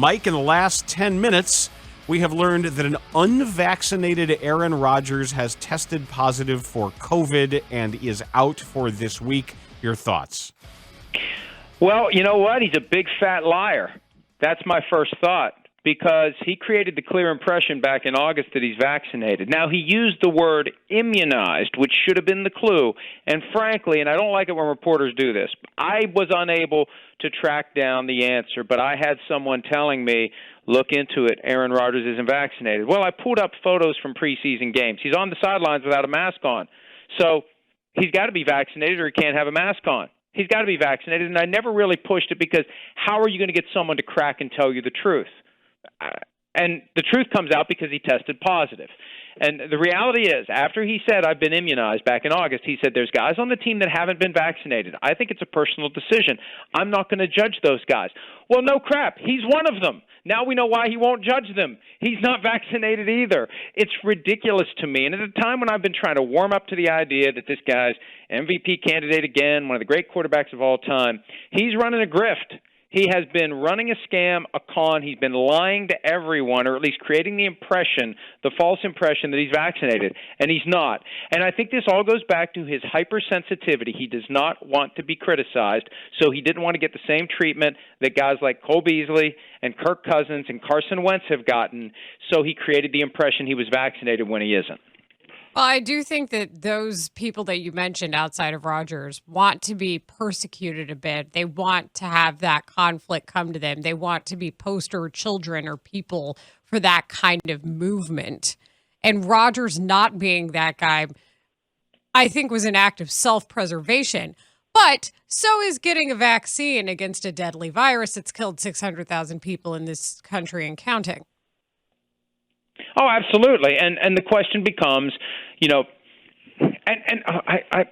Mike, in the last 10 minutes, we have learned that an unvaccinated Aaron Rodgers has tested positive for COVID and is out for this week. Your thoughts? Well, you know what? He's a big fat liar. That's my first thought, because he created the clear impression back in August that he's vaccinated. Now, he used the word immunized, which should have been the clue. And frankly, and I don't like it when reporters do this, I was unable to track down the answer, but I had someone telling me, look into it, Aaron Rodgers isn't vaccinated. Well, I pulled up photos from preseason games. He's on the sidelines without a mask on. So he's got to be vaccinated or he can't have a mask on. He's got to be vaccinated, and I never really pushed it because how are you going to get someone to crack and tell you the truth? And the truth comes out because he tested positive. And the reality is, after he said, I've been immunized back in August, he said, there's guys on the team that haven't been vaccinated. I think it's a personal decision. I'm not going to judge those guys. Well, no crap. He's one of them. Now we know why he won't judge them. He's not vaccinated either. It's ridiculous to me. And at a time when I've been trying to warm up to the idea that this guy's MVP candidate again, one of the great quarterbacks of all time, he's running a grift. He has been running a scam, a con. He's been lying to everyone, or at least creating the impression, the false impression that he's vaccinated, and he's not. And I think this all goes back to his hypersensitivity. He does not want to be criticized, so he didn't want to get the same treatment that guys like Cole Beasley and Kirk Cousins and Carson Wentz have gotten, so he created the impression he was vaccinated when he isn't. Well, I do think that those people that you mentioned outside of Rodgers want to be persecuted a bit. They want to have that conflict come to them. They want to be poster children or people for that kind of movement. And Rodgers not being that guy, I think, was an act of self-preservation. But so is getting a vaccine against a deadly virus that's killed 600,000 people in this country and counting. Oh, absolutely. And the question becomes, you know, and I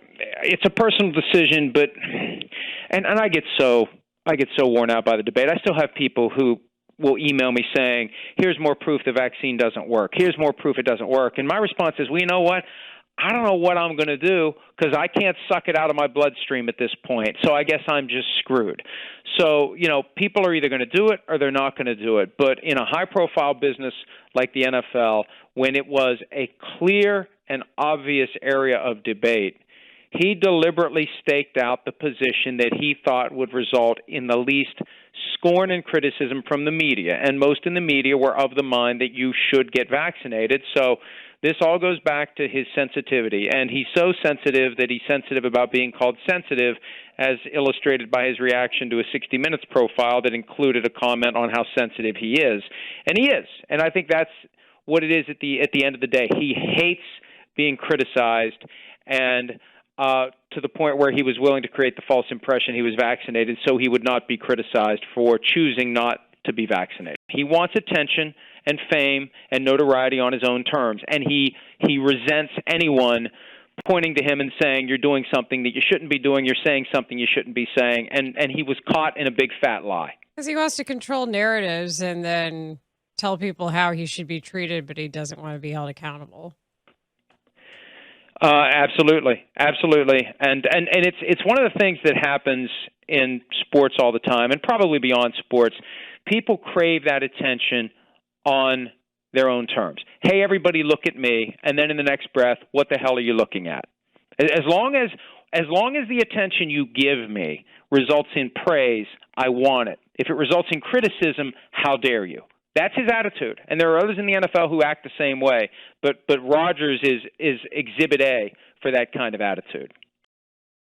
it's a personal decision, but and I get so worn out by the debate. I still have people who will email me saying, "Here's more proof the vaccine doesn't work. Here's more proof it doesn't work." And my response is, "Well, you know what? I don't know what I'm going to do because I can't suck it out of my bloodstream at this point. So I guess I'm just screwed." So, you know, people are either going to do it or they're not going to do it. But in a high-profile business like the NFL, when it was a clear and obvious area of debate, he deliberately staked out the position that he thought would result in the least scorn and criticism from the media. And most in the media were of the mind that you should get vaccinated. So this all goes back to his sensitivity. And he's so sensitive that he's sensitive about being called sensitive, as illustrated by his reaction to a 60 Minutes profile that included a comment on how sensitive he is. And he is. And I think that's what it is at the end of the day. He hates being criticized, and to the point where he was willing to create the false impression he was vaccinated so he would not be criticized for choosing not to be vaccinated. He wants attention and fame and notoriety on his own terms, and he resents anyone pointing to him and saying, you're doing something that you shouldn't be doing, you're saying something you shouldn't be saying, and he was caught in a big fat lie. Because he wants to control narratives and then tell people how he should be treated, but he doesn't want to be held accountable. Absolutely, and it's one of the things that happens in sports all the time, and probably beyond sports. People crave that attention on their own terms. Hey, everybody, look at me, and then in the next breath, what the hell are you looking at? As long as the attention you give me results in praise, I want it. If it results in criticism, how dare you? That's his attitude, and there are others in the NFL who act the same way. But Rodgers is Exhibit A for that kind of attitude.